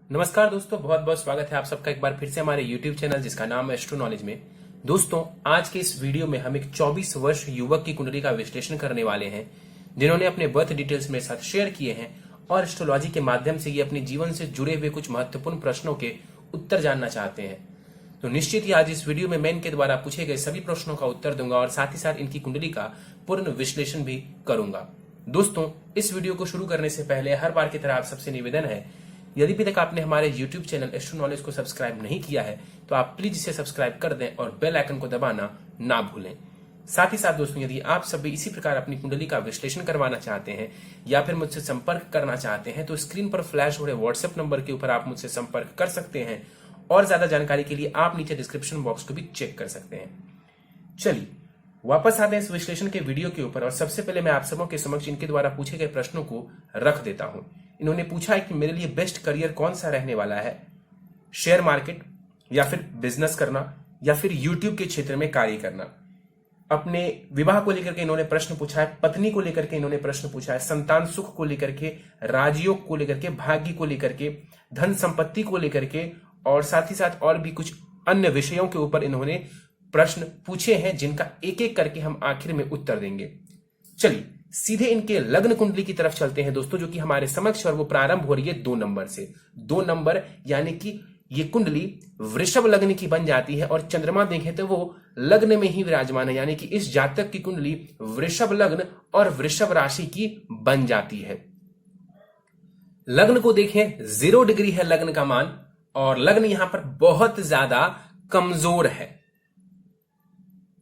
नमस्कार दोस्तों, बहुत बहुत स्वागत है आप सबका एक बार फिर से हमारे YouTube चैनल जिसका नाम है एस्ट्रो नॉलेज में। दोस्तों, आज के इस वीडियो में हम एक 24 वर्ष युवक की कुंडली का विश्लेषण करने वाले हैं, जिन्होंने अपने बर्थ डिटेल्स मेरे साथ शेयर किए हैं और एस्ट्रोलॉजी के माध्यम से ये अपने जीवन से जुड़े हुए कुछ महत्वपूर्ण प्रश्नों के उत्तर जानना चाहते हैं। तो निश्चित ही आज इस वीडियो में मैं इनके द्वारा पूछे गए सभी प्रश्नों का उत्तर दूंगा और साथ ही साथ इनकी कुंडली का पूर्ण विश्लेषण भी करूंगा। दोस्तों, इस वीडियो को शुरू करने से पहले हर बार की तरह आप सबसे निवेदन है, यदि अभी तक आपने हमारे YouTube चैनल एस्ट्रो नॉलेज को सब्सक्राइब नहीं किया है तो आप प्लीज इसे सब्सक्राइब कर दें और बेल आइकन को दबाना ना भूलें। साथ ही साथ दोस्तों, यदि आप सभी इसी प्रकार अपनी कुंडली का विश्लेषण करवाना चाहते हैं या फिर मुझसे संपर्क करना चाहते हैं तो स्क्रीन पर फ्लैश हो रहे व्हाट्सएप नंबर के ऊपर आप मुझसे संपर्क कर सकते हैं और ज्यादा जानकारी के लिए आप नीचे डिस्क्रिप्शन बॉक्स को भी चेक कर सकते हैं। चलिए वापस आते हैं इस विश्लेषण के वीडियो के ऊपर और सबसे पहले मैं आप सबों के समक्ष इनके द्वारा पूछे गए प्रश्नों को रख देता हूं। इन्होंने पूछा है कि मेरे लिए बेस्ट करियर कौन सा रहने वाला है, शेयर मार्केट या फिर बिजनेस करना या फिर यूट्यूब के क्षेत्र में कार्य करना। अपने विवाह को लेकर के इन्होंने प्रश्न पूछा है, पत्नी को लेकर के इन्होंने प्रश्न पूछा है, संतान सुख को लेकर के, राजयोग को लेकर के, भाग्य को लेकर के, धन संपत्ति को लेकर के और साथ ही साथ और भी कुछ अन्य विषयों के ऊपर इन्होंने प्रश्न पूछे हैं, जिनका एक एक करके हम आखिर में उत्तर देंगे। चलिए सीधे इनके लग्न कुंडली की तरफ चलते हैं दोस्तों, जो कि हमारे समक्ष और वो प्रारंभ हो रही है 2 नंबर से। 2 नंबर यानी कि ये कुंडली वृषभ लग्न की बन जाती है और चंद्रमा देखें तो वो लग्न में ही विराजमान है, यानी कि इस जातक की कुंडली वृषभ लग्न और वृषभ राशि की बन जाती है। लग्न को देखें 0 डिग्री है लग्न का मान और लग्न यहां पर बहुत ज्यादा कमजोर है।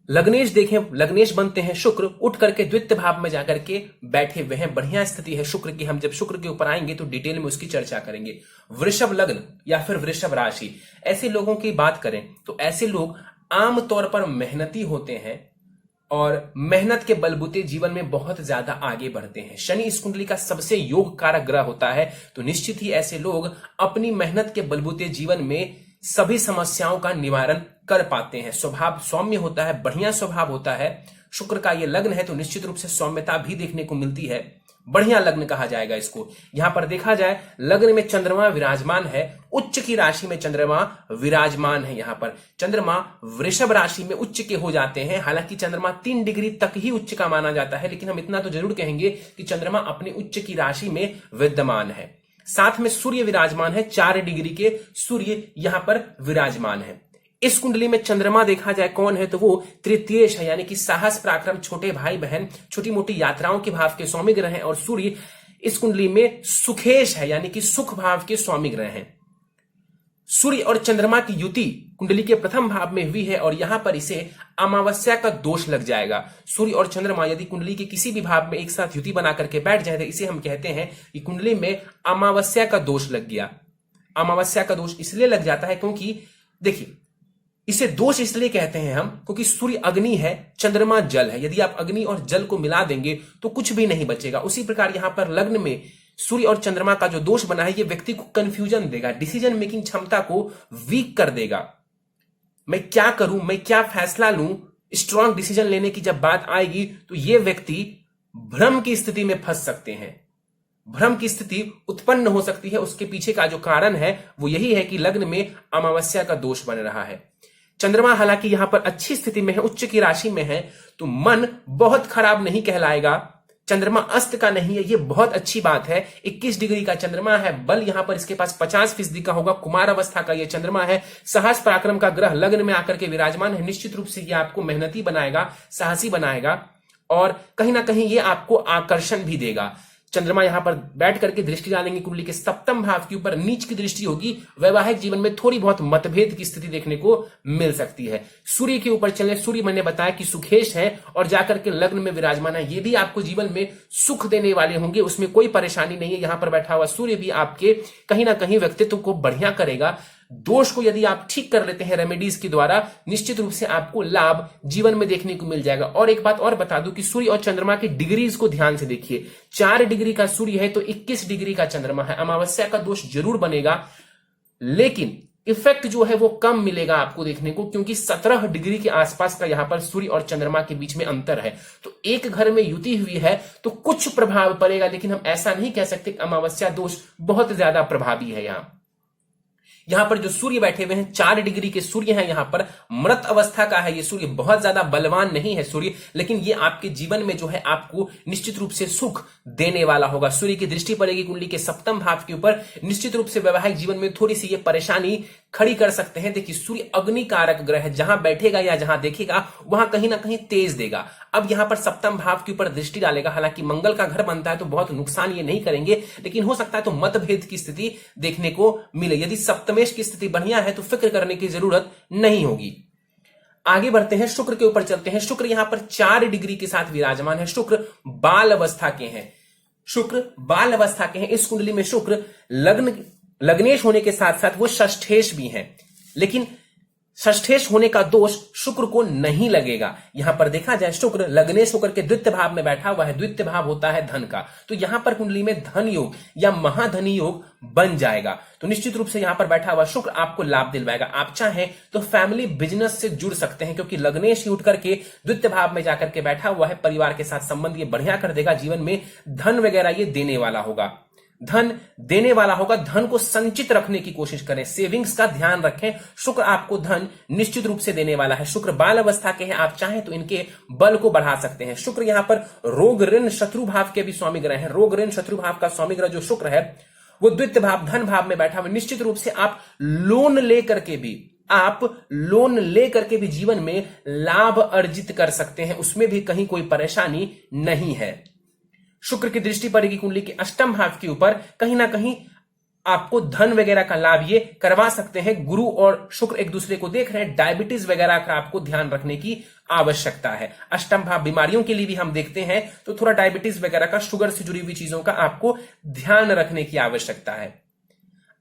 लग्नेश देखें, लग्नेश बनते हैं शुक्र, उठ करके द्वितीय भाव में जाकर के बैठे हुए हैं। बढ़िया स्थिति है शुक्र की। हम जब शुक्र के ऊपर आएंगे तो डिटेल में उसकी चर्चा करेंगे। वृषभ लग्न या फिर वृषभ राशि, ऐसे लोगों की बात करें तो ऐसे लोग आमतौर पर मेहनती होते हैं और मेहनत के बलबूते जीवन में बहुत ज्यादा आगे बढ़ते हैं। शनि इस कुंडली का सबसे योग कारक ग्रह होता है, तो निश्चित ही ऐसे लोग अपनी मेहनत के बलबूते जीवन में सभी समस्याओं का निवारण कर पाते हैं। स्वभाव सौम्य होता है, बढ़िया स्वभाव होता है। शुक्र का ये लग्न है तो निश्चित रूप से सौम्यता भी देखने को मिलती है। बढ़िया लग्न कहा जाएगा इसको। यहां पर देखा जाए लग्न में चंद्रमा विराजमान है, उच्च की राशि में चंद्रमा विराजमान है। यहां पर चंद्रमा वृषभ राशि में उच्च के हो जाते हैं। हालांकि चंद्रमा 3 डिग्री तक ही उच्च का माना जाता है, लेकिन हम इतना तो जरूर कहेंगे कि चंद्रमा अपने उच्च की राशि में विद्यमान है। साथ में सूर्य विराजमान है, 4 डिग्री के सूर्य यहां पर विराजमान है। इस कुंडली में चंद्रमा देखा जाए कौन है तो वो तृतीयेश है, यानी कि साहस पराक्रम, छोटे भाई बहन, छोटी मोटी यात्राओं के भाव के स्वामी ग्रह हैं। और सूर्य इस कुंडली में सुखेश है, यानी कि सुख भाव के स्वामी ग्रह हैं। सूर्य और चंद्रमा की युति कुंडली के प्रथम भाव में हुई है और यहां पर इसे अमावस्या का दोष लग जाएगा। सूर्य और चंद्रमा यदि कुंडली के किसी भी भाव में एक साथ युति बना करके बैठ जाए तो इसे हम कहते हैं कि कुंडली में अमावस्या का दोष लग गया। अमावस्या का दोष इसलिए लग जाता है क्योंकि देखिए, इसे दोष इसलिए कहते हैं हम क्योंकि सूर्य अग्नि है, चंद्रमा जल है। यदि आप अग्नि और जल को मिला देंगे तो कुछ भी नहीं बचेगा। उसी प्रकार यहां पर लग्न में सूर्य और चंद्रमा का जो दोष बना है ये व्यक्ति को कंफ्यूजन देगा, डिसीजन मेकिंग क्षमता को वीक कर देगा। मैं क्या करूं, मैं क्या फैसला लूं, स्ट्रांग डिसीजन लेने की जब बात आएगी तो ये व्यक्ति भ्रम की स्थिति में फंस सकते हैं। भ्रम की स्थिति उत्पन्न हो सकती है। उसके पीछे का जो कारण है वो यही है कि लग्न में अमावस्या का दोष बन रहा है। चंद्रमा हालांकि यहां पर अच्छी स्थिति में है, उच्च की राशि में है, तो मन बहुत खराब नहीं कहलाएगा। चंद्रमा अस्त का नहीं है, ये बहुत अच्छी बात है। 21 डिग्री का चंद्रमा है, बल यहां पर इसके पास 50% का होगा। कुमार अवस्था का ये चंद्रमा है, साहस पराक्रम का ग्रह लग्न में आकर के विराजमान है। निश्चित रूप से ये आपको मेहनती बनाएगा, साहसी बनाएगा और कहीं ना कहीं ये आपको आकर्षण भी देगा। चंद्रमा यहां पर बैठ करके दृष्टि डालेंगे कुंडली के सप्तम भाव के ऊपर, नीच की दृष्टि होगी। वैवाहिक जीवन में थोड़ी बहुत मतभेद की स्थिति देखने को मिल सकती है। सूर्य के ऊपर चले, सूर्य मैंने बताया कि सुखेश है और जाकर के लग्न में विराजमान है। ये भी आपको जीवन में सुख देने वाले होंगे, उसमें कोई परेशानी नहीं है। यहां पर बैठा हुआ सूर्य भी आपके कहीं ना कहीं व्यक्तित्व को बढ़िया करेगा। दोष को यदि आप ठीक कर लेते हैं रेमेडीज के द्वारा, निश्चित रूप से आपको लाभ जीवन में देखने को मिल जाएगा। और एक बात और बता दूं कि सूर्य और चंद्रमा की डिग्रीज को ध्यान से देखिए। 4 डिग्री का सूर्य है तो 21 डिग्री का चंद्रमा है। अमावस्या का दोष जरूर बनेगा, लेकिन इफेक्ट जो है वो कम मिलेगा आपको देखने को, क्योंकि 17 डिग्री के आसपास का यहां पर सूर्य और चंद्रमा के बीच में अंतर है। तो एक घर में युति हुई है तो कुछ प्रभाव पड़ेगा, लेकिन हम ऐसा नहीं कह सकते कि अमावस्या दोष बहुत ज्यादा प्रभावी है। यहां यहां पर जो सूर्य बैठे हुए हैं 4 डिग्री के सूर्य हैं, यहां पर मृत अवस्था का है ये सूर्य, बहुत ज्यादा बलवान नहीं है सूर्य, लेकिन ये आपके जीवन में जो है आपको निश्चित रूप से सुख देने वाला होगा। सूर्य की दृष्टि पड़ेगी कुंडली के सप्तम भाव के ऊपर, निश्चित रूप से वैवाहिक जीवन में थोड़ी सी ये परेशानी खड़ी कर सकते हैं। देखिए सूर्य अग्नि कारक ग्रह है, जहां बैठेगा या जहां देखेगा वहां कहीं ना कहीं तेज देगा। अब यहां पर सप्तम भाव के ऊपर दृष्टि डालेगा, हालांकि मंगल का घर बनता है तो बहुत नुकसान ये नहीं करेंगे, लेकिन हो सकता है तो मतभेद की स्थिति देखने को मिले। यदि सप्तमेश की स्थिति बढ़िया है तो फिक्र करने की जरूरत नहीं होगी। आगे बढ़ते हैं, शुक्र के ऊपर चलते हैं। शुक्र यहां पर 4 डिग्री के साथ विराजमान है। शुक्र बाल अवस्था के हैं, शुक्र बाल अवस्था के हैं। इस कुंडली में शुक्र लग्नेश होने के साथ साथ वो षष्ठेश भी हैं, लेकिन षष्ठेश होने का दोष शुक्र को नहीं लगेगा। यहां पर देखा जाए शुक्र लग्नेश होकर के द्वितीय भाव में बैठा हुआ है, द्वितीय भाव होता है धन का, तो यहां पर कुंडली में धन योग या महाधनी योग बन जाएगा। तो निश्चित रूप से यहां पर बैठा हुआ शुक्र आपको लाभ दिलवाएगा। आप चाहें तो फैमिली बिजनेस से जुड़ सकते हैं, क्योंकि लग्नेश ही उठ करके द्वितीय भाव में जाकर के बैठा हुआ है, परिवार के साथ संबंध ये बढ़िया कर देगा, जीवन में धन वगैरह ये देने वाला होगा, धन देने वाला होगा। धन को संचित रखने की कोशिश करें, सेविंग्स का ध्यान रखें। शुक्र आपको धन निश्चित रूप से देने वाला है। शुक्र बाल अवस्था के हैं, आप चाहें तो इनके बल को बढ़ा सकते हैं। शुक्र यहां पर रोग ऋण शत्रु भाव के भी स्वामी ग्रह हैं। रोग ऋण शत्रु भाव का स्वामी ग्रह जो शुक्र है वो द्वितीय भाव धन भाव में बैठा हुआ। निश्चित रूप से आप लोन लेकर के भी जीवन में लाभ अर्जित कर सकते हैं, उसमें भी कहीं कोई परेशानी नहीं है। शुक्र की दृष्टि पड़ेगी कुंडली के अष्टम भाव के ऊपर, कहीं ना कहीं आपको धन वगैरह का लाभ ये करवा सकते हैं। गुरु और शुक्र एक दूसरे को देख रहे हैं, डायबिटीज वगैरह का आपको ध्यान रखने की आवश्यकता है। अष्टम भाव बीमारियों के लिए भी हम देखते हैं, तो थोड़ा डायबिटीज वगैरह का, शुगर से जुड़ी हुई चीजों का आपको ध्यान रखने की आवश्यकता है।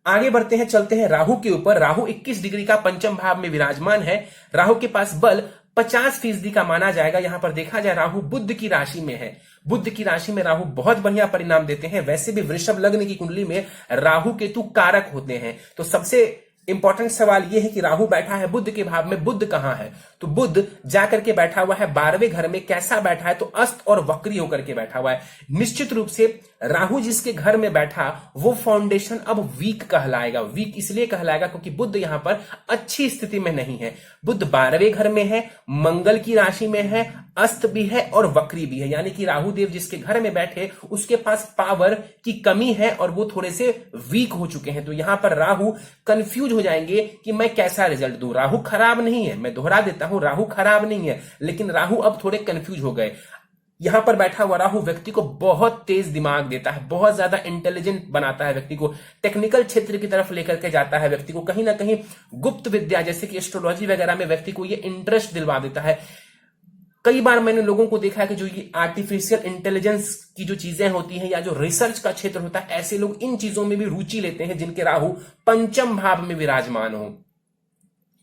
आगे बढ़ते हैं, चलते हैं राहु के ऊपर। राहु 21 डिग्री का पंचम भाव में विराजमान है। राहु के पास बल 50% का माना जाएगा। यहां पर देखा जाए राहु बुध की राशि में है, बुध की राशि में राहु बहुत बढ़िया परिणाम देते हैं। वैसे भी वृषभ लग्न की कुंडली में राहु केतु कारक होते हैं, तो सबसे इंपॉर्टेंट सवाल यह है कि राहु बैठा है बुध के भाव में, बुध कहां है? तो बुध जाकर के बैठा हुआ है 12वें घर में। कैसा बैठा है? तो अस्त और वक्री होकर के बैठा हुआ है। निश्चित रूप से राहु जिसके घर में बैठा वो फाउंडेशन अब वीक कहलाएगा। वीक इसलिए कहलाएगा क्योंकि बुध यहां पर अच्छी स्थिति में नहीं है। बुध 12वें घर में है, मंगल की राशि में है, अस्त भी है और वक्री भी है, यानी कि राहु देव जिसके घर में बैठे उसके पास पावर की कमी है और वो थोड़े से वीक हो चुके हैं। तो यहां पर राहु कंफ्यूज हो जाएंगे कि मैं कैसा रिजल्ट दूं। राहु खराब नहीं है, मैं दोहरा देता हूं, राहु खराब नहीं है, लेकिन राहु अब थोड़े कंफ्यूज हो गए। यहां पर बैठा हुआ राहु व्यक्ति को बहुत तेज दिमाग देता है, बहुत ज्यादा इंटेलिजेंट बनाता है, व्यक्ति को टेक्निकल क्षेत्र की तरफ लेकर के जाता है, व्यक्ति को कहीं ना कहीं गुप्त विद्या जैसे कि एस्ट्रोलॉजी वगैरह में व्यक्ति को ये इंटरेस्ट दिलवा देता है। कई बार मैंने लोगों को देखा है कि जो ये आर्टिफिशियल इंटेलिजेंस की जो चीजें होती हैं या जो रिसर्च का क्षेत्र होता है, ऐसे लोग इन चीजों में भी रुचि लेते हैं जिनके राहु पंचम भाव में विराजमान हो।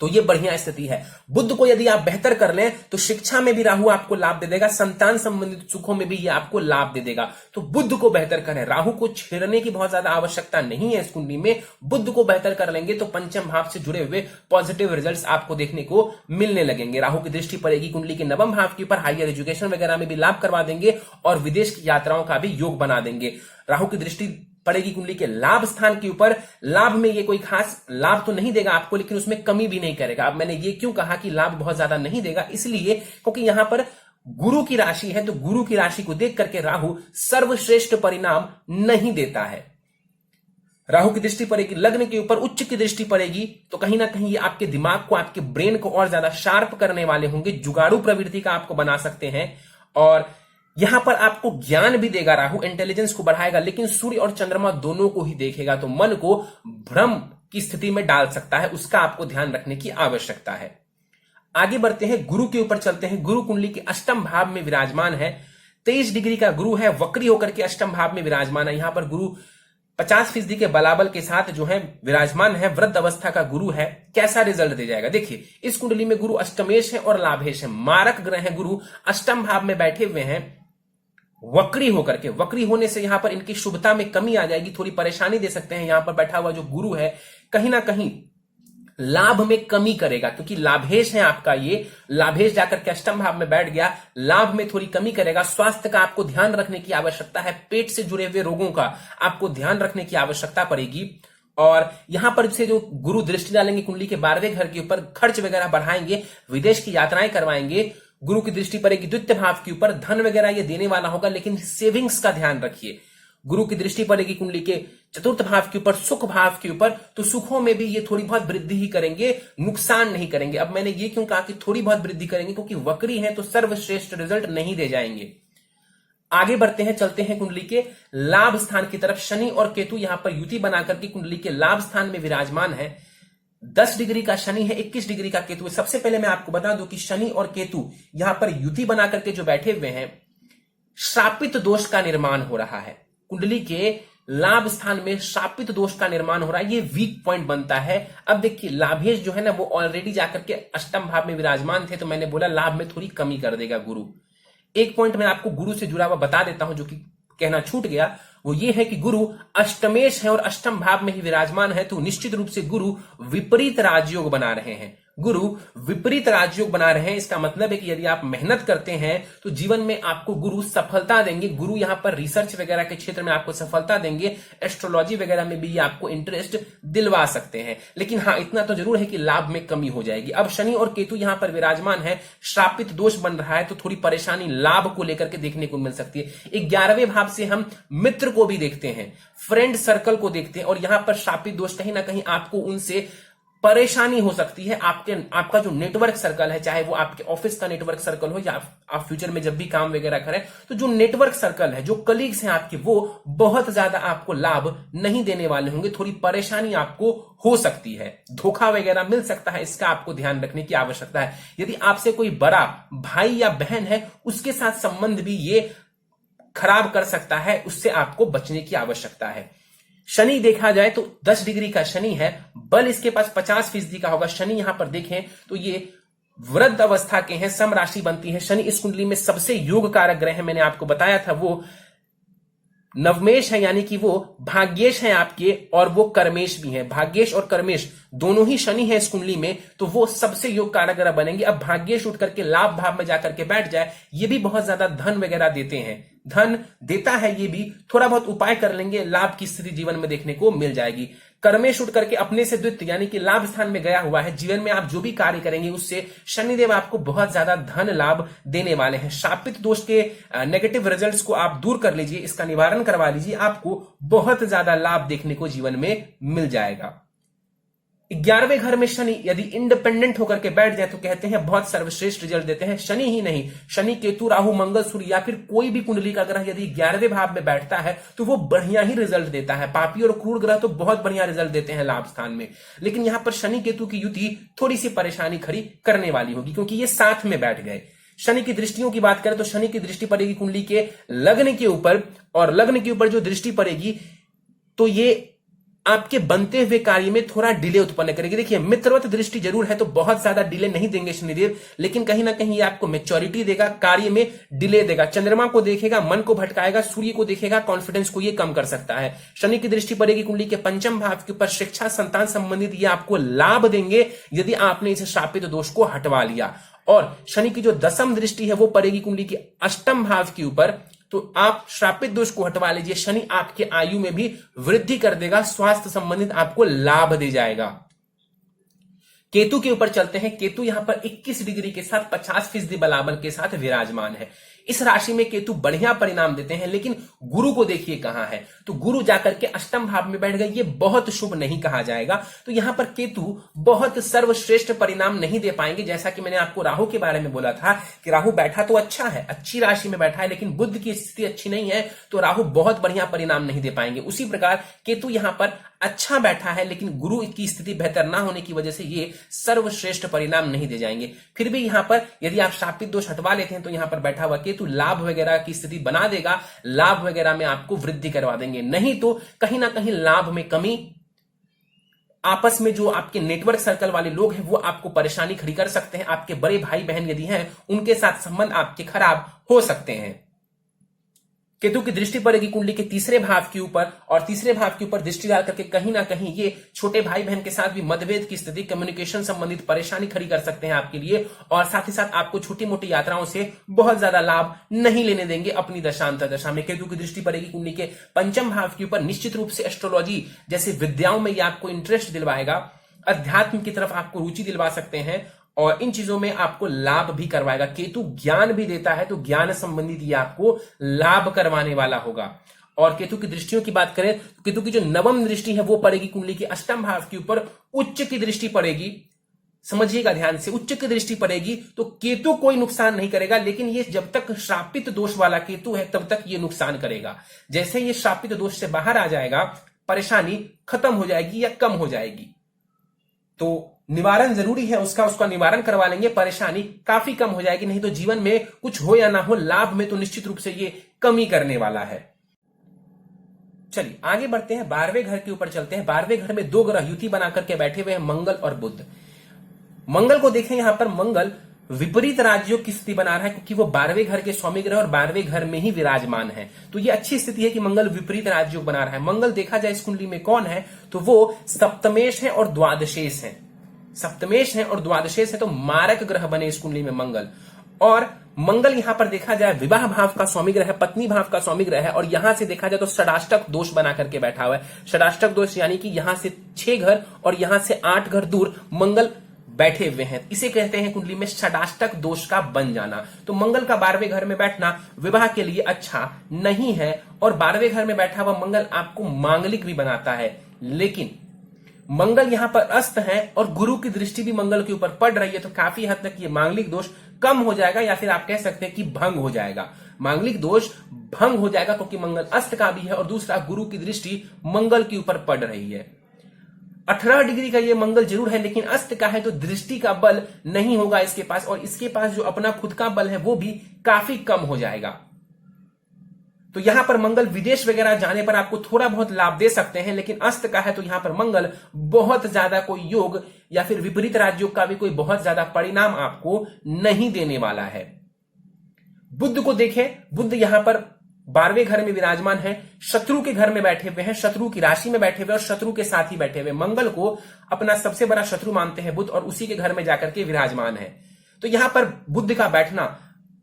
तो ये बढ़िया स्थिति है। बुध को यदि आप बेहतर कर लें तो शिक्षा में भी राहु आपको लाभ दे देगा, संतान संबंधित सुखों में भी ये आपको लाभ दे देगा। तो बुध को बेहतर करें, राहु को छेड़ने की बहुत ज्यादा आवश्यकता नहीं है इस कुंडली में। बुध को बेहतर कर लेंगे तो पंचम भाव से जुड़े हुए पॉजिटिव रिजल्ट्स आपको देखने को मिलने लगेंगे। राहु की दृष्टि पड़ेगी कुंडली के नवम भाव के ऊपर, हायर एजुकेशन वगैरह में भी लाभ करवा देंगे और विदेश की यात्राओं का भी योग बना देंगे। राहु की दृष्टि पड़ेगी कुंडली के लाभ स्थान के ऊपर। लाभ में ये कोई खास लाभ तो नहीं देगा आपको, लेकिन उसमें कमी भी नहीं करेगा। अब मैंने ये क्यों कहा कि लाभ बहुत ज्यादा नहीं देगा, इसलिए क्योंकि यहां पर गुरु की राशि है, तो गुरु की राशि को देख करके राहु सर्वश्रेष्ठ परिणाम नहीं देता है। राहु की दृष्टि पड़ेगी लग्न के ऊपर, उच्च की दृष्टि पड़ेगी तो कहीं ना कहीं ये आपके दिमाग को, आपके ब्रेन को और ज्यादा शार्प करने वाले होंगे, जुगाड़ू प्रवृत्ति का आपको बना सकते हैं और यहां पर आपको ज्ञान भी देगा। राहु इंटेलिजेंस को बढ़ाएगा, लेकिन सूर्य और चंद्रमा दोनों को ही देखेगा तो मन को भ्रम की स्थिति में डाल सकता है, उसका आपको ध्यान रखने की आवश्यकता है। आगे बढ़ते हैं, गुरु के ऊपर चलते हैं। गुरु कुंडली के अष्टम भाव में विराजमान है, 23 डिग्री का गुरु है, वक्री होकर के अष्टम भाव में विराजमान है। यहां पर गुरु 50% के बलाबल के साथ जो है विराजमान है, वृद्ध अवस्था का गुरु है। कैसा रिजल्ट दे जाएगा? देखिए इस कुंडली में गुरु अष्टमेश है और लाभेश है, मारक ग्रह है। गुरु अष्टम भाव में बैठे हुए हैं वक्री होकर के। वक्री होने से यहां पर इनकी शुभता में कमी आ जाएगी, थोड़ी परेशानी दे सकते हैं। यहां पर बैठा हुआ जो गुरु है कहीं ना कहीं लाभ में कमी करेगा, क्योंकि लाभेश है आपका, ये लाभेश जाकर के अष्टम भाव में बैठ गया, लाभ में थोड़ी कमी करेगा। स्वास्थ्य का आपको ध्यान रखने की आवश्यकता है, पेट से जुड़े हुए रोगों का आपको ध्यान रखने की आवश्यकता पड़ेगी। और यहां पर से जो गुरु दृष्टि डालेंगे कुंडली के 12वें घर के ऊपर, खर्च वगैरह बढ़ाएंगे, विदेश की यात्राएं करवाएंगे। गुरु की दृष्टि पड़ेगी द्वितीय भाव के ऊपर, धन वगैरह ये देने वाला होगा, लेकिन सेविंग्स का ध्यान रखिए। गुरु की दृष्टि पड़ेगी कुंडली के चतुर्थ भाव के ऊपर, सुख भाव के ऊपर, तो सुखों में भी ये थोड़ी बहुत वृद्धि ही करेंगे, नुकसान नहीं करेंगे। अब मैंने ये क्यों कहा कि थोड़ी बहुत वृद्धि करेंगे, क्योंकि वक्री है तो सर्वश्रेष्ठ रिजल्ट नहीं दे जाएंगे। आगे बढ़ते हैं, चलते हैं कुंडली के लाभ स्थान की तरफ। शनि और केतु यहां पर युति बनाकर के कुंडली के लाभ स्थान में विराजमान है। 10 डिग्री का शनि है, 21 डिग्री का केतु है। सबसे पहले मैं आपको बता दूं कि शनि और केतु यहां पर युति बना करके जो बैठे हुए हैं, श्रापित दोष का निर्माण हो रहा है। कुंडली के लाभ स्थान में श्रापित दोष का निर्माण हो रहा है, ये वीक पॉइंट बनता है। अब देखिए लाभेश जो है ना, वो ऑलरेडी जाकर के अष्टम भाव में विराजमान थे, तो मैंने बोला लाभ में थोड़ी कमी कर देगा गुरु। एक पॉइंट मैं आपको गुरु से जुड़ा हुआ बता देता हूं, जो कि कहना छूट गया, वो ये है कि गुरु अष्टमेश है और अष्टम भाव में ही विराजमान है, तो निश्चित रूप से गुरु विपरीत राजयोग बना रहे हैं। गुरु विपरीत राजयोग बना रहे हैं, इसका मतलब है कि यदि आप मेहनत करते हैं तो जीवन में आपको गुरु सफलता देंगे। गुरु यहां पर रिसर्च वगैरह के क्षेत्र में आपको सफलता देंगे, एस्ट्रोलॉजी वगैरह में भी आपको इंटरेस्ट दिलवा सकते हैं। लेकिन हाँ, इतना तो जरूर है कि लाभ में कमी हो जाएगी। अब शनि और केतु यहां पर विराजमान है, श्रापित दोष बन रहा है, तो थोड़ी परेशानी लाभ को लेकर के देखने को मिल सकती है। 11वें भाव से हम मित्र को भी देखते हैं, फ्रेंड सर्कल को देखते हैं, और यहां पर श्रापित दोष कहीं ना कहीं आपको उनसे परेशानी हो सकती है। आपका जो नेटवर्क सर्कल है, चाहे वो आपके ऑफिस का नेटवर्क सर्कल हो या आप फ्यूचर में जब भी काम वगैरह करें, तो जो नेटवर्क सर्कल है, जो कलीग्स हैं आपके, वो बहुत ज्यादा आपको लाभ नहीं देने वाले होंगे। थोड़ी परेशानी आपको हो सकती है, धोखा वगैरह मिल सकता है, इसका आपको ध्यान रखने की आवश्यकता है। यदि आपसे कोई बड़ा भाई या बहन है, उसके साथ संबंध भी ये खराब कर सकता है, उससे आपको बचने की आवश्यकता है। शनि देखा जाए तो 10 डिग्री का शनि है, बल इसके पास 50% का होगा। शनि यहां पर देखें तो ये वृद्ध अवस्था के हैं, सम राशि बनती है। शनि इस कुंडली में सबसे योग कारक ग्रह है, मैंने आपको बताया था, वो नवमेश है, यानी कि वो भाग्येश है आपके, और वो कर्मेश भी है। भाग्येश और कर्मेश दोनों ही शनि है इस कुंडली में, तो वो सबसे योग कारक ग्रह बनेंगे। अब भाग्येश उठ करके लाभ भाव में जाकर के बैठ जाए, ये भी बहुत ज्यादा धन वगैरह देते हैं, धन देता है ये भी। थोड़ा बहुत उपाय कर लेंगे, लाभ की स्थिति जीवन में देखने को मिल जाएगी। कर्मेश उठ करके अपने से द्वितीय यानी कि लाभ स्थान में गया हुआ है। जीवन में आप जो भी कार्य करेंगे उससे शनिदेव आपको बहुत ज्यादा धन लाभ देने वाले हैं। शापित दोष के नेगेटिव रिजल्ट्स को आप दूर कर लीजिए, इसका निवारण करवा लीजिए, आपको बहुत ज्यादा लाभ देखने को जीवन में मिल जाएगा। 11वें घर में शनि यदि इंडिपेंडेंट होकर के बैठ जाए तो कहते हैं बहुत सर्वश्रेष्ठ रिजल्ट देते हैं। शनि ही नहीं, शनि, केतु, राहु, मंगल, सूर्य या फिर कोई भी कुंडली का ग्रह यदि 11वें भाव में बैठता है तो वो बढ़िया ही रिजल्ट देता है। पापी और क्रूर ग्रह तो बहुत बढ़िया रिजल्ट देते हैं लाभ स्थान में, लेकिन यहां पर शनि केतु की युति थोड़ी सी परेशानी खड़ी करने वाली होगी, क्योंकि ये साथ में बैठ गए। शनि की दृष्टियों की बात करें तो शनि की दृष्टि पड़ेगी कुंडली के लग्न के ऊपर, और लग्न के ऊपर जो दृष्टि पड़ेगी तो ये आपके बनते हुए कार्य में थोड़ा डिले उत्पन्न करेगी। देखिए मित्रवत दृष्टि जरूर है तो बहुत ज्यादा डिले नहीं देंगे शनिदेव, लेकिन कहीं ना कहीं ये आपको मैच्योरिटी देगा, कार्य में डिले देगा। चंद्रमा को देखेगा, मन को भटकाएगा, सूर्य को देखेगा, कॉन्फिडेंस को ये कम कर सकता है। शनि की दृष्टि पड़ेगी कुंडली के पंचम भाव के ऊपर, शिक्षा, संतान संबंधित ये आपको लाभ देंगे यदि आपने इसे श्रापित दोष को हटवा लिया। और शनि की जो दसम दृष्टि है वो पड़ेगी कुंडली के अष्टम भाव के ऊपर, तो आप श्रापित दोष को हटवा लीजिए। शनि आपके आयु में भी वृद्धि कर देगा, स्वास्थ्य संबंधित आपको लाभ दे जाएगा। केतु के ऊपर चलते हैं। केतु यहां पर 21 डिग्री के साथ 50% बलाबल के साथ विराजमान है। इस राशि में केतु बढ़िया परिणाम देते हैं, लेकिन गुरु को देखिए कहां है, तो गुरु जाकर के अष्टम भाव में बैठ गए, ये बहुत शुभ नहीं कहा जाएगा। तो यहां पर केतु बहुत सर्वश्रेष्ठ परिणाम नहीं दे पाएंगे। जैसा कि मैंने आपको राहु के बारे में बोला था कि राहु बैठा तो अच्छा है, अच्छी राशि में बैठा है, लेकिन बुध की स्थिति अच्छी नहीं है, तो राहु बहुत बढ़िया परिणाम नहीं दे पाएंगे। उसी प्रकार केतु यहां पर अच्छा बैठा है, लेकिन गुरु की स्थिति बेहतर ना होने की वजह से ये सर्वश्रेष्ठ परिणाम नहीं दे जाएंगे। फिर भी यहां पर यदि आप शापित दोष हटवा लेते हैं तो यहां पर बैठा हुआ केतु लाभ वगैरह की स्थिति बना देगा, लाभ वगैरह में आपको वृद्धि करवा देंगे। नहीं तो कहीं ना कहीं लाभ में कमी, आपस में जो आपके नेटवर्क सर्कल वाले लोग हैं वो आपको परेशानी खड़ी कर सकते हैं। आपके बड़े भाई बहन यदि हैं उनके साथ संबंध आपके खराब हो सकते हैं। केतु की दृष्टि पड़ेगी कुंडली के तीसरे भाव के ऊपर, और तीसरे भाव के ऊपर दृष्टि डाल करके कहीं ना कहीं ये छोटे भाई बहन के साथ भी मतभेद की स्थिति, कम्युनिकेशन संबंधित परेशानी खड़ी कर सकते हैं आपके लिए, और साथ ही साथ आपको छोटी मोटी यात्राओं से बहुत ज्यादा लाभ नहीं लेने देंगे अपनी दशांतर दशा में। केतु की दृष्टि पड़ेगी कुंडली के पंचम भाव के ऊपर, निश्चित रूप से एस्ट्रोलॉजी जैसे विद्याओं में ये आपको इंटरेस्ट दिलवाएगा, अध्यात्म की तरफ आपको रुचि दिलवा सकते हैं, और इन चीजों में आपको लाभ भी करवाएगा। केतु ज्ञान भी देता है, तो ज्ञान संबंधित ये आपको लाभ करवाने वाला होगा। और केतु की दृष्टियों की बात करें तो केतु की जो नवम दृष्टि है वो पड़ेगी कुंडली के अष्टम भाव के ऊपर, उच्च की दृष्टि पड़ेगी। समझिएगा ध्यान से, उच्च की दृष्टि पड़ेगी तो केतु कोई नुकसान नहीं करेगा, लेकिन ये जब तक श्रापित दोष वाला केतु है तब तक ये नुकसान करेगा। जैसे ये श्रापित दोष से बाहर आ जाएगा, परेशानी खत्म हो जाएगी या कम हो जाएगी। तो निवारण जरूरी है उसका निवारण करवा लेंगे, परेशानी काफी कम हो जाएगी। नहीं तो जीवन में कुछ हो या ना हो, लाभ में तो निश्चित रूप से ये कमी करने वाला है। चलिए आगे बढ़ते हैं, 12वें घर के ऊपर चलते हैं। 12वें घर में दो ग्रह युति बनाकर के बैठे हुए हैं, मंगल और बुध। मंगल को देखें, यहां पर मंगल विपरीत राज्यों की स्थिति बना रहा है, क्योंकि वो 12वें घर के स्वामी ग्रह और 12वें घर में ही विराजमान है। तो ये अच्छी स्थिति है कि मंगल विपरीत राज्यों बना रहा है। मंगल देखा जाए इस कुंडली में कौन है, तो वो सप्तमेश है और द्वादशेश है। सप्तमेश है और द्वादशेश है, तो मारक ग्रह बने इस कुंडली में मंगल। और मंगल यहां पर देखा जाए विवाह भाव का स्वामी ग्रह है, पत्नी भाव का स्वामी ग्रह है, और यहां से देखा जाए तो षडाष्टक दोष बना करके बैठा हुआ है। षडाष्टक दोष यानी कि यहां से 6 घर और यहां से 8 घर दूर मंगल बैठे हुए हैं। इसे कहते हैं कुंडली में षडाष्टक दोष का बन जाना। तो मंगल का 12वें घर में बैठना विवाह के लिए अच्छा नहीं है, और 12वें घर में बैठा हुआ मंगल आपको मांगलिक भी बनाता है। लेकिन मंगल यहां पर अस्त है और गुरु की दृष्टि भी मंगल के ऊपर पड़ रही है, तो काफी हद तक ये मांगलिक दोष कम हो जाएगा, या फिर आप कह सकते हैं कि भंग हो जाएगा। मांगलिक दोष भंग हो जाएगा क्योंकि मंगल अस्त का भी है, और दूसरा गुरु की दृष्टि मंगल के ऊपर पड़ रही है। 18 डिग्री का ये मंगल जरूर है, लेकिन अस्त का है तो दृष्टि का बल नहीं होगा इसके पास, और इसके पास जो अपना खुद का बल है वो भी काफी कम हो जाएगा। तो यहां पर मंगल विदेश वगैरह जाने पर आपको थोड़ा बहुत लाभ दे सकते हैं, लेकिन अस्त का है तो यहां पर मंगल बहुत ज्यादा कोई योग या फिर विपरीत राजयोग का भी कोई बहुत ज्यादा परिणाम आपको नहीं देने वाला है। बुध को देखें, बुध यहां पर 12वें घर में विराजमान है, शत्रु के घर में बैठे हुए हैं, शत्रु की राशि में बैठे हुए और शत्रु के साथ ही बैठे हुए। मंगल को अपना सबसे बड़ा शत्रु मानते हैं बुध, और उसी के घर में जाकर के विराजमान है। तो यहां पर बुध का बैठना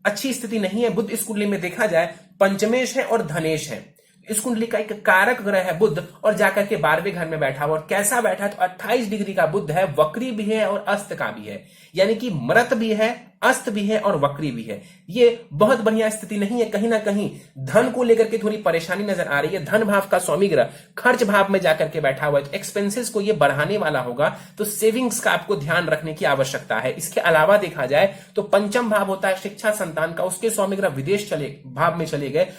अच्छी स्थिति नहीं है। बुध इस कुंडली में देखा जाए पंचमेश है और धनेश है। इस कुंडली का एक कारक ग्रह है बुध, और जाकर के 12वें घर में बैठा हुआ, और कैसा बैठा है तो 28 डिग्री का बुध है, वक्री भी है और अस्त का भी है, यानी कि मृत भी है, अस्त भी है और वक्री भी है। ये बहुत बढ़िया स्थिति नहीं है। कहीं ना कहीं धन को लेकर के थोड़ी परेशानी नजर आ रही है। धन भाव का स्वामी ग्रह खर्च भाव में जाकर के बैठा हुआ है, तो एक्सपेंसेस को ये बढ़ाने वाला होगा, तो सेविंग्स का आपको ध्यान रखने की आवश्यकता है। इसके अलावा देखा जाए तो पंचम भाव होता है शिक्षा संतान का, उसके स्वामी ग्रह विदेश भाव में चले गए,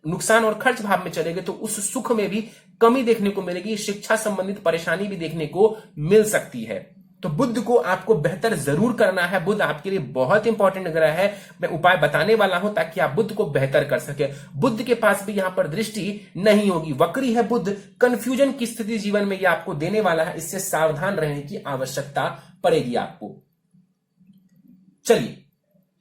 नुकसान और खर्च भाव में चले गए, तो उस सुख में भी कमी देखने को मिलेगी, शिक्षा संबंधित परेशानी भी देखने को मिल सकती है। तो बुध को आपको बेहतर जरूर करना है। बुध आपके लिए बहुत इंपॉर्टेंट ग्रह है, मैं उपाय बताने वाला हूं ताकि आप बुध को बेहतर कर सके। बुध के पास भी यहां पर दृष्टि नहीं होगी, वक्री है बुध, कंफ्यूजन की स्थिति जीवन में यह आपको देने वाला है, इससे सावधान रहने की आवश्यकता पड़ेगी आपको। चलिए,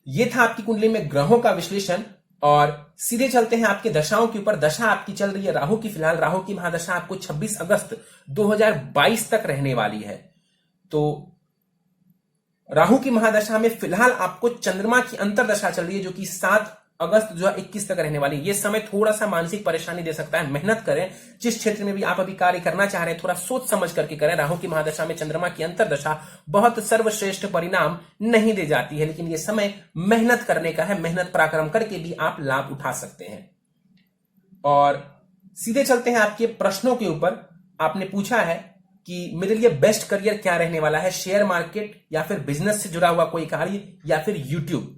यह था आपकी कुंडली में ग्रहों का विश्लेषण, और सीधे चलते हैं आपके दशाओं के ऊपर। दशा आपकी चल रही है राहु की, फिलहाल राहु की महादशा आपको 26 अगस्त 2022 तक रहने वाली है। तो राहु की महादशा में फिलहाल आपको चंद्रमा की अंतरदशा चल रही है, जो कि 7 अगस्त 2021 तक रहने वाली है। ये समय थोड़ा सा मानसिक परेशानी दे सकता है, मेहनत करें। जिस क्षेत्र में भी आप अभी कार्य करना चाह रहे हैं थोड़ा सोच समझ करके करें। राहु की महादशा में चंद्रमा की अंतरदशा बहुत सर्वश्रेष्ठ परिणाम नहीं दे जाती है, लेकिन यह समय मेहनत करने का है, मेहनत पराक्रम करके भी आप लाभ उठा सकते हैं। और सीधे चलते हैं आपके प्रश्नों के ऊपर। आपने पूछा है कि मेरे लिए बेस्ट करियर क्या रहने वाला है, शेयर मार्केट या फिर बिजनेस से जुड़ा हुआ कोई कार्य या फिर यूट्यूब।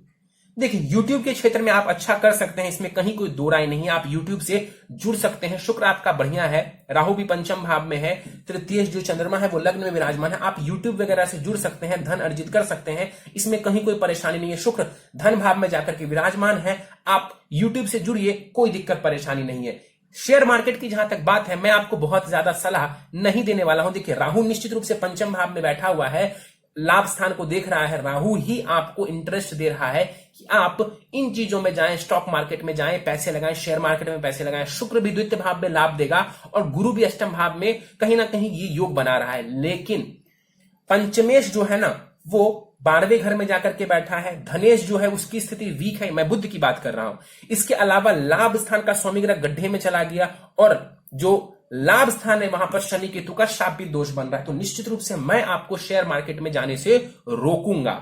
देखिए, यूट्यूब के क्षेत्र में आप अच्छा कर सकते हैं, इसमें कहीं कोई दो राय नहीं है। आप यूट्यूब से जुड़ सकते हैं। शुक्र आपका बढ़िया है, राहु भी पंचम भाव में है, तृतीय जो चंद्रमा है वो लग्न में विराजमान है। आप यूट्यूब वगैरह से जुड़ सकते हैं, धन अर्जित कर सकते हैं, इसमें कहीं कोई परेशानी नहीं है। शुक्र धन भाव में जाकर के विराजमान है, आप यूट्यूब से जुड़िए, कोई दिक्कत परेशानी नहीं है। शेयर मार्केट की जहां तक बात है, मैं आपको बहुत ज्यादा सलाह नहीं देने वाला हूं। देखिए, राहु निश्चित रूप से पंचम भाव में बैठा हुआ है, लाभ स्थान को देख रहा है, राहु ही आपको इंटरेस्ट दे रहा है कि आप इन चीजों में जाएं, स्टॉक मार्केट में जाएं, पैसे लगाएं, शेयर मार्केट में पैसे लगाएं। शुक्र भी द्वितीय भाव में लाभ देगा और गुरु भी अष्टम भाव में कहीं ना कहीं ये योग बना रहा है। लेकिन पंचमेश जो है ना वो 12वें घर में जाकर के बैठा है। धनेश जो है उसकी स्थिति वीक है, मैं बुध की बात कर रहा हूं। इसके अलावा लाभ स्थान का स्वामी ग्रह गड्ढे में चला गया और जो लाभ स्थान है वहां पर शनि केतु का शापित दोष बन रहा है। तो निश्चित रूप से मैं आपको शेयर मार्केट में जाने से रोकूंगा।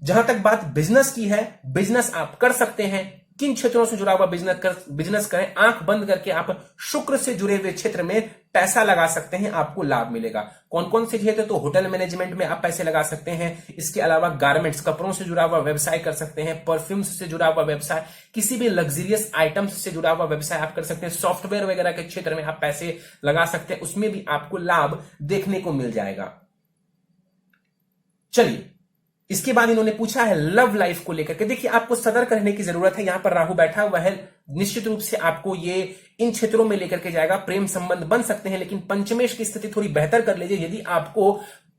जहां तक बात बिजनेस की है, बिजनेस आप कर सकते हैं। किन क्षेत्रों से जुड़ा हुआ बिजनेस करें? आंख बंद करके आप शुक्र से जुड़े हुए क्षेत्र में पैसा लगा सकते हैं, आपको लाभ मिलेगा। कौन कौन से क्षेत्र? तो होटल मैनेजमेंट में आप पैसे लगा सकते हैं। इसके अलावा गारमेंट्स, कपड़ों से जुड़ा हुआ व्यवसाय कर सकते हैं। परफ्यूम्स से जुड़ा हुआ व्यवसाय, किसी भी लग्जरियस आइटम्स से जुड़ा हुआ व्यवसाय आप कर सकते हैं। सॉफ्टवेयर वगैरह के क्षेत्र में आप पैसे लगा सकते हैं, उसमें भी आपको लाभ देखने को मिल जाएगा। चलिए, इसके बाद इन्होंने पूछा है लव लाइफ को लेकर के। देखिए, आपको सतर्क रहने की जरूरत है। यहां पर राहु बैठा हुआ है, निश्चित रूप से आपको ये इन क्षेत्रों में लेकर के जाएगा। प्रेम संबंध बन सकते हैं, लेकिन पंचमेश की स्थिति थोड़ी बेहतर कर लीजिए। यदि आपको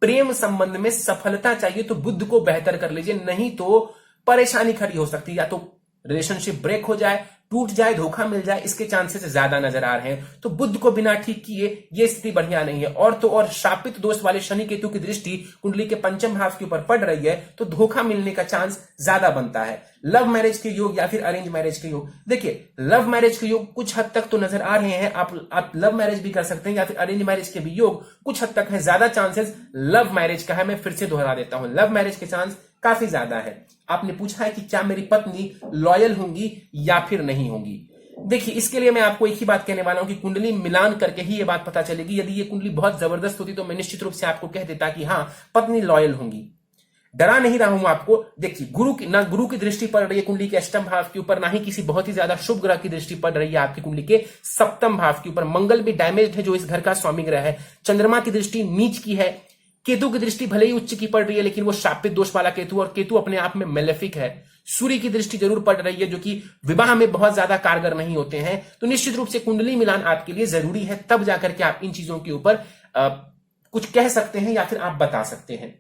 प्रेम संबंध में सफलता चाहिए तो बुध को बेहतर कर लीजिए, नहीं तो परेशानी खड़ी हो सकती है। या तो रिलेशनशिप ब्रेक हो जाए, टूट जाए, धोखा मिल जाए, इसके चांसेस ज्यादा नजर आ रहे हैं। तो बुध को बिना ठीक किए ये स्थिति बढ़िया नहीं है। और तो और शापित दोष वाले शनि केतु की दृष्टि कुंडली के पंचम भाव के ऊपर पड़ रही है, तो धोखा मिलने का चांस ज्यादा बनता है। लव मैरिज के योग या फिर अरेंज मैरिज के योग, देखिए लव मैरिज के योग कुछ हद तक तो नजर आ रहे हैं। आप लव मैरिज भी कर सकते हैं या फिर अरेंज मैरिज के भी योग कुछ हद तक है। ज्यादा चांसेस लव मैरिज का है। मैं फिर से दोहरा देता हूं, लव मैरिज के चांस काफी ज्यादा है। आपने पूछा है कि क्या मेरी पत्नी लॉयल होंगी या फिर नहीं होंगी। देखिए, इसके लिए मैं आपको एक ही बात कहने वाला हूं कि कुंडली मिलान करके ही ये बात पता चलेगी। यदि ये कुंडली बहुत जबरदस्त होती तो मैं निश्चित रूप से आपको कह देता कि हाँ, पत्नी लॉयल होंगी। डरा नहीं रहा हूं आपको। देखिए, गुरु की दृष्टि पड़ रही है कुंडली के अष्टम भाव के ऊपर, ना ही किसी बहुत ही ज्यादा शुभ ग्रह की दृष्टि पड़ रही है आपकी कुंडली के सप्तम भाव के ऊपर। मंगल भी डैमेज है, जो इस घर का स्वामी ग्रह है। चंद्रमा की दृष्टि नीच की है। केतु की दृष्टि भले ही उच्च की पड़ रही है, लेकिन वो शापित दोष वाला केतु, और केतु अपने आप में मेलेफिक है। सूर्य की दृष्टि जरूर पड़ रही है, जो कि विवाह में बहुत ज्यादा कारगर नहीं होते हैं। तो निश्चित रूप से कुंडली मिलान आपके लिए जरूरी है, तब जाकर के आप इन चीजों के ऊपर कुछ कह सकते हैं या फिर आप बता सकते हैं।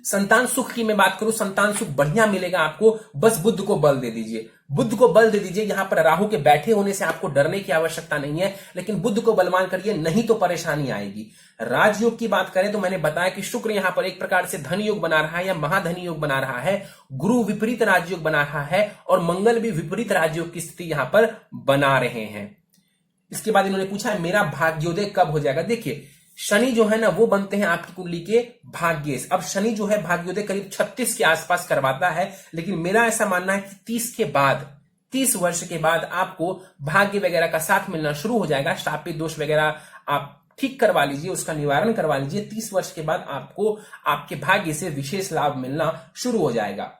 संतान सुख की मैं बात करूं, संतान सुख बढ़िया मिलेगा आपको। बस बुध को बल दे दीजिए, बुध को बल दे दीजिए। यहां पर राहु के बैठे होने से आपको डरने की आवश्यकता नहीं है, लेकिन बुध को बलवान करिए, नहीं तो परेशानी आएगी। राजयोग की बात करें तो मैंने बताया कि शुक्र यहां पर एक प्रकार से धन योग बना रहा है या महाधनी योग बना रहा है। गुरु विपरीत राजयोग बना रहा है और मंगल भी विपरीत राजयोग की स्थिति यहां पर बना रहे हैं। इसके बाद इन्होंने पूछा है मेरा भाग्योदय कब हो जाएगा। देखिए, शनि जो है ना वो बनते हैं आपकी कुंडली के भाग्येश। अब शनि जो है भाग्योदय करीब 36 के आसपास करवाता है, लेकिन मेरा ऐसा मानना है कि 30 वर्ष के बाद आपको भाग्य वगैरह का साथ मिलना शुरू हो जाएगा। शापित दोष वगैरह आप ठीक करवा लीजिए, उसका निवारण करवा लीजिए। 30 वर्ष के बाद आपको आपके भाग्य से विशेष लाभ मिलना शुरू हो जाएगा।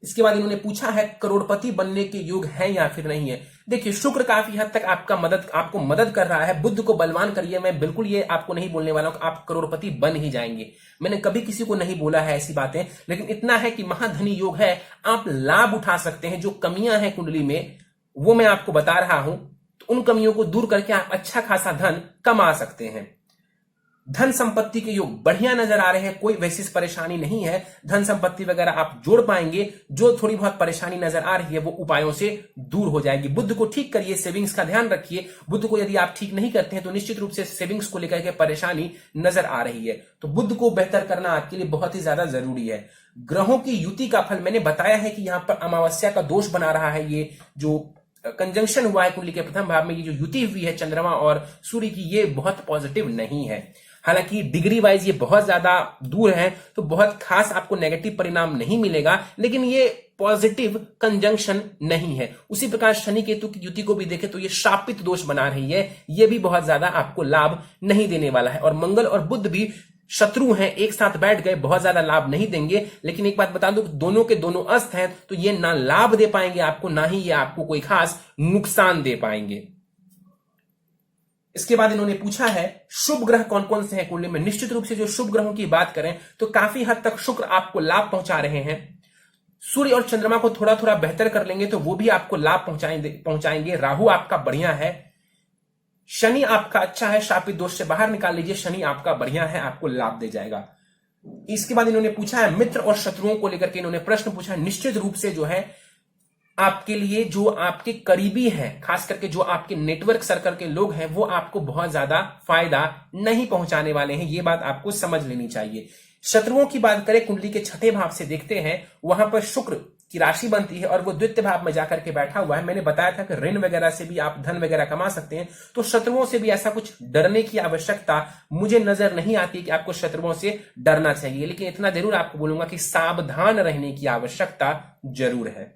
इसके बाद इन्होंने पूछा है करोड़पति बनने के योग है या फिर नहीं है। देखिए, शुक्र काफी हद तक आपको मदद कर रहा है। बुध को बलवान करिए। मैं बिल्कुल ये आपको नहीं बोलने वाला हूं कि आप करोड़पति बन ही जाएंगे। मैंने कभी किसी को नहीं बोला है ऐसी बातें, लेकिन इतना है कि महाधनी योग है, आप लाभ उठा सकते हैं। जो कमियां हैं कुंडली में वो मैं आपको बता रहा हूं, तो उन कमियों को दूर करके आप अच्छा खासा धन कमा सकते हैं। धन संपत्ति के योग बढ़िया नजर आ रहे हैं, कोई वैसी परेशानी नहीं है। धन संपत्ति वगैरह आप जोड़ पाएंगे। जो थोड़ी बहुत परेशानी नजर आ रही है वो उपायों से दूर हो जाएगी। बुध को ठीक करिए, सेविंग्स का ध्यान रखिए। बुध को यदि आप ठीक नहीं करते हैं तो निश्चित रूप से सेविंग्स को लेकर के परेशानी नजर आ रही है। तो बुध को बेहतर करना आपके लिए बहुत ही ज्यादा जरूरी है। ग्रहों की युति का फल मैंने बताया है कि यहां पर अमावस्या का दोष बना रहा है। ये जो कंजंक्शन हुआ है कुंडली के प्रथम भाव में, ये जो युति हुई है चंद्रमा और सूर्य की, ये बहुत पॉजिटिव नहीं है। हालांकि डिग्री वाइज ये बहुत ज्यादा दूर है, तो बहुत खास आपको नेगेटिव परिणाम नहीं मिलेगा, लेकिन ये पॉजिटिव कंजंक्शन नहीं है। उसी प्रकार शनि केतु की युति को भी देखें तो ये शापित दोष बना रही है, ये भी बहुत ज्यादा आपको लाभ नहीं देने वाला है। और मंगल और बुध भी शत्रु हैं, एक साथ बैठ गए, बहुत ज्यादा लाभ नहीं देंगे। लेकिन एक बात बता दूं, दोनों के दोनों अस्त हैं, तो ये ना लाभ दे पाएंगे आपको, ना ही ये आपको कोई खास नुकसान दे पाएंगे। इसके बाद इन्होंने पूछा है शुभ ग्रह कौन कौन से हैं कुंडली में। निश्चित रूप से जो शुभ ग्रहों की बात करें तो काफी हद तक शुक्र आपको लाभ पहुंचा रहे हैं। सूर्य और चंद्रमा को थोड़ा थोड़ा बेहतर कर लेंगे तो वो भी आपको लाभ पहुंचाएंगे। राहु आपका बढ़िया है। शनि आपका अच्छा है, शापित दोष से बाहर निकाल लीजिए, शनि आपका बढ़िया है, आपको लाभ दे जाएगा। इसके बाद इन्होंने पूछा है मित्र और शत्रुओं को लेकर के इन्होंने प्रश्न पूछा है। निश्चित रूप से जो है आपके लिए जो आपके करीबी हैं, खास करके जो आपके नेटवर्क सर्कल के लोग हैं, वो आपको बहुत ज्यादा फायदा नहीं पहुंचाने वाले हैं, ये बात आपको समझ लेनी चाहिए। शत्रुओं की बात करें, कुंडली के छठे भाव से देखते हैं, वहां पर शुक्र की राशि बनती है और वो द्वितीय भाव में जाकर के बैठा हुआ है। मैंने बताया था कि ऋण वगैरह से भी आप धन वगैरह कमा सकते हैं, तो शत्रुओं से भी ऐसा कुछ डरने की आवश्यकता मुझे नजर नहीं आती कि आपको शत्रुओं से डरना चाहिए, लेकिन इतना जरूर आपको बोलूंगा कि सावधान रहने की आवश्यकता जरूर है।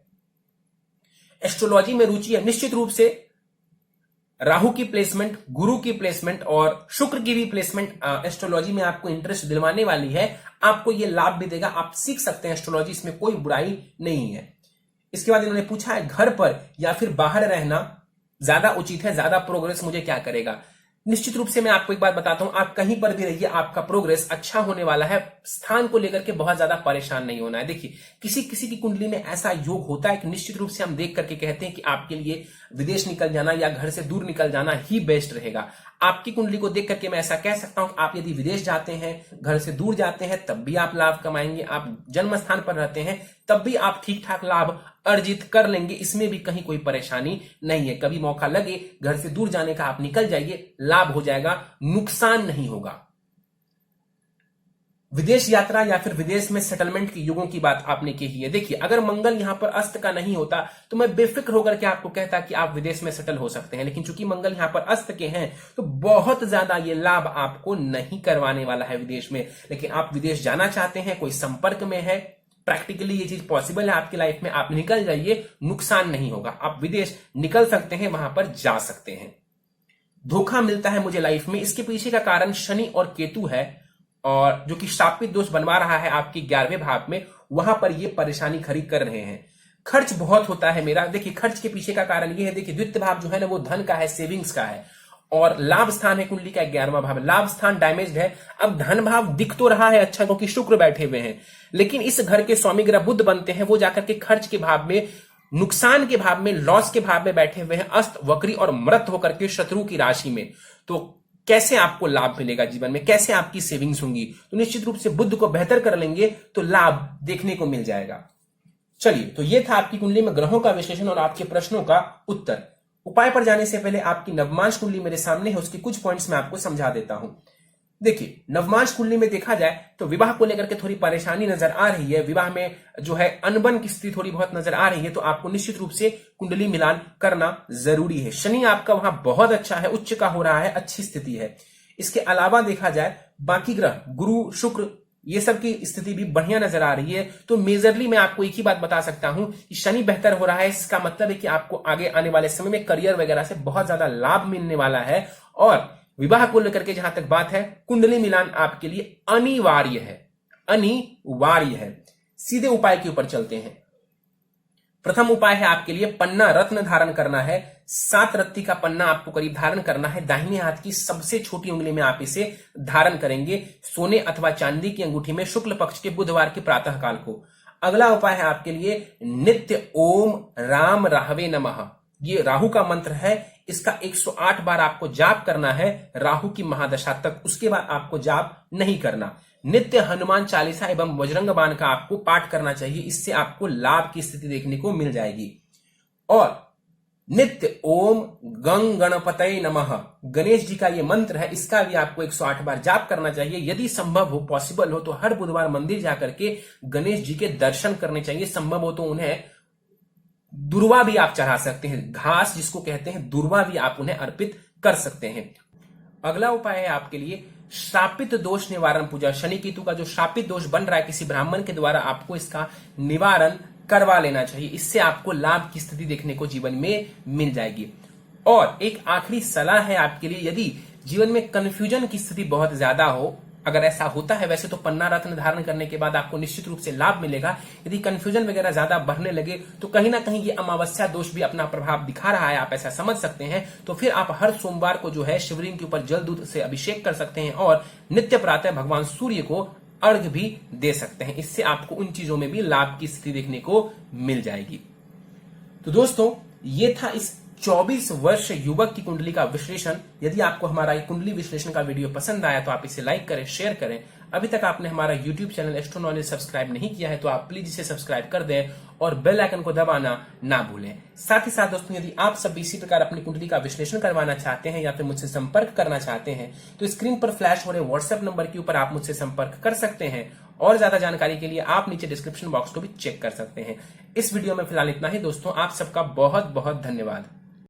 एस्ट्रोलॉजी में रुचि है, निश्चित रूप से राहु की प्लेसमेंट, गुरु की प्लेसमेंट और शुक्र की भी प्लेसमेंट एस्ट्रोलॉजी में आपको इंटरेस्ट दिलवाने वाली है, आपको यह लाभ भी देगा, आप सीख सकते हैं एस्ट्रोलॉजी, इसमें कोई बुराई नहीं है। इसके बाद इन्होंने पूछा है घर पर या फिर बाहर रहना ज्यादा उचित है, ज्यादा प्रोग्रेस मुझे क्या करेगा। निश्चित रूप से मैं आपको एक बात बताता हूं, आप कहीं पर भी रहिए, आपका प्रोग्रेस अच्छा होने वाला है, स्थान को लेकर के बहुत ज्यादा परेशान नहीं होना है। देखिए किसी किसी की कुंडली में ऐसा योग होता है कि निश्चित रूप से हम देख करके कहते हैं कि आपके लिए विदेश निकल जाना या घर से दूर निकल जाना ही बेस्ट रहेगा। आपकी कुंडली को देख करके मैं ऐसा कह सकता हूं कि आप यदि विदेश जाते हैं, घर से दूर जाते हैं, तब भी आप लाभ कमाएंगे, आप जन्म स्थान पर रहते हैं तब भी आप ठीक ठाक लाभ अर्जित कर लेंगे, इसमें भी कहीं कोई परेशानी नहीं है। कभी मौका लगे घर से दूर जाने का, आप निकल जाइए, लाभ हो जाएगा, नुकसान नहीं होगा। विदेश यात्रा या फिर विदेश में सेटलमेंट के युगों की बात आपने की है। देखिए अगर मंगल यहां पर अस्त का नहीं होता तो मैं बेफिक्र होकर के आपको कहता कि आप विदेश में सेटल हो सकते हैं, लेकिन चूंकि मंगल यहां पर अस्त के हैं तो बहुत ज्यादा ये लाभ आपको नहीं करवाने वाला है विदेश में। लेकिन आप विदेश जाना चाहते हैं, कोई संपर्क में है, प्रैक्टिकली ये चीज पॉसिबल है आपकी लाइफ में, आप निकल जाइए, नुकसान नहीं होगा, आप विदेश निकल सकते हैं, वहां पर जा सकते हैं। धोखा मिलता है मुझे लाइफ में, इसके पीछे का कारण शनि और केतु है, और जो कि शापित दोष बनवा रहा है आपकी 11वें भाव में, वहां पर ये परेशानी खड़ी कर रहे हैं। खर्च बहुत होता है मेरा। देखिए खर्च के पीछे का कारण ये है, देखिए द्वितीय भाव जो है ना वो धन का है, सेविंग्स का है, और लाभ स्थान है कुंडली का 11वां भाव, लाभ स्थान डैमेज्ड है। अब धन भाव दिख तो रहा है अच्छा क्योंकि शुक्र बैठे हुए हैं, लेकिन इस घर के स्वामी ग्रह बुध बनते हैं, वो जाकर के खर्च के भाव में, नुकसान के भाव में, लॉस के भाव में बैठे हुए हैं, अस्त वक्री और मृत होकर के शत्रु की राशि में। तो कैसे आपको लाभ मिलेगा जीवन में, कैसे आपकी सेविंग्स होंगी, तो निश्चित रूप से बुद्ध को बेहतर कर लेंगे तो लाभ देखने को मिल जाएगा। चलिए तो ये था आपकी कुंडली में ग्रहों का विश्लेषण और आपके प्रश्नों का उत्तर। उपाय पर जाने से पहले आपकी नवमांश कुंडली मेरे सामने है, उसके कुछ पॉइंट्स मैं आपको समझा देता हूं। देखिए नवमांश कुंडली में देखा जाए तो विवाह को लेकर के थोड़ी परेशानी नजर आ रही है, विवाह में जो है अनबन की स्थिति थोड़ी बहुत नजर आ रही है, तो आपको निश्चित रूप से कुंडली मिलान करना जरूरी है। शनि आपका वहां बहुत अच्छा है, उच्च का हो रहा है, अच्छी स्थिति है। इसके अलावा देखा जाए बाकी ग्रह गुरु शुक्र ये सब की स्थिति भी बढ़िया नजर आ रही है। तो मेजरली मैं आपको एक ही बात बता सकता हूं कि शनि बेहतर हो रहा है, इसका मतलब है कि आपको आगे आने वाले समय में करियर वगैरह से बहुत ज्यादा लाभ मिलने वाला है। और विवाह को लेकर के जहां तक बात है, कुंडली मिलान आपके लिए अनिवार्य है, अनिवार्य है। सीधे उपाय के ऊपर चलते हैं। प्रथम उपाय है आपके लिए पन्ना रत्न धारण करना है। 7 रत्ती का पन्ना आपको करीब धारण करना है, दाहिने हाथ की सबसे छोटी उंगली में आप इसे धारण करेंगे, सोने अथवा चांदी की अंगूठी में, शुक्ल पक्ष के बुधवार के प्रातः काल को। अगला उपाय है आपके लिए नित्य ओम राम राहवे नमः, ये राहु का मंत्र है, इसका 108 बार आपको जाप करना है राहु की महादशा तक, उसके बाद आपको जाप नहीं करना। नित्य हनुमान चालीसा एवं बजरंग बाण का आपको पाठ करना चाहिए, इससे आपको लाभ की स्थिति देखने को मिल जाएगी। और नित्य ओम गंग गणपतये नमः, गणेश जी का ये मंत्र है, इसका भी आपको 108 बार जाप करना चाहिए। यदि संभव हो, पॉसिबल हो, तो हर बुधवार मंदिर जाकर के गणेश जी के दर्शन करने चाहिए। संभव हो तो उन्हें दुर्वा भी आप चढ़ा सकते हैं, घास जिसको कहते हैं दुर्वा भी आप उन्हें अर्पित कर सकते हैं। अगला उपाय है आपके लिए शापित दोष निवारण पूजा। शनि केतु का जो शापित दोष बन रहा है किसी ब्राह्मण के द्वारा, आपको इसका निवारण करवा लेना चाहिए, इससे आपको लाभ की स्थिति देखने को जीवन में मिल जाएगी। और एक आखिरी सलाह है आपके लिए, यदि जीवन में कंफ्यूजन की स्थिति बहुत ज्यादा हो, अगर ऐसा होता है, वैसे तो पन्ना रत्न धारण करने के बाद आपको निश्चित रूप से लाभ मिलेगा, यदि कंफ्यूजन वगैरह ज्यादा बढ़ने लगे तो कहीं ना कहीं ये अमावस्या दोष भी अपना प्रभाव दिखा रहा है, आप ऐसा समझ सकते हैं। तो फिर आप हर सोमवार को जो है शिवलिंग के ऊपर जल दूध से अभिषेक कर सकते हैं और नित्य प्रातः भगवान सूर्य को अर्घ भी दे सकते हैं, इससे आपको उन चीजों में भी लाभ की स्थिति देखने को मिल जाएगी। तो दोस्तों ये था इस 24 वर्ष युवक की कुंडली का विश्लेषण। यदि आपको हमारा ये कुंडली विश्लेषण का वीडियो पसंद आया तो आप इसे लाइक करें, शेयर करें। अभी तक आपने हमारा YouTube channel astro knowledge subscribe नहीं किया है तो आप प्लीज इसे सब्सक्राइब कर दें और बेल आइकन को दबाना ना भूलें। साथ ही साथ दोस्तों, यदि आप सब इसी प्रकार अपनी कुंडली का विश्लेषण करवाना चाहते हैं या फिर मुझसे संपर्क करना चाहते हैं तो स्क्रीन पर फ्लैश हो रहे व्हाट्सएप नंबर के ऊपर आप मुझसे संपर्क कर सकते हैं। और ज्यादा जानकारी के लिए आप नीचे डिस्क्रिप्शन बॉक्स को भी चेक कर सकते हैं। इस वीडियो में फिलहाल इतना ही दोस्तों, आप सबका बहुत बहुत धन्यवाद।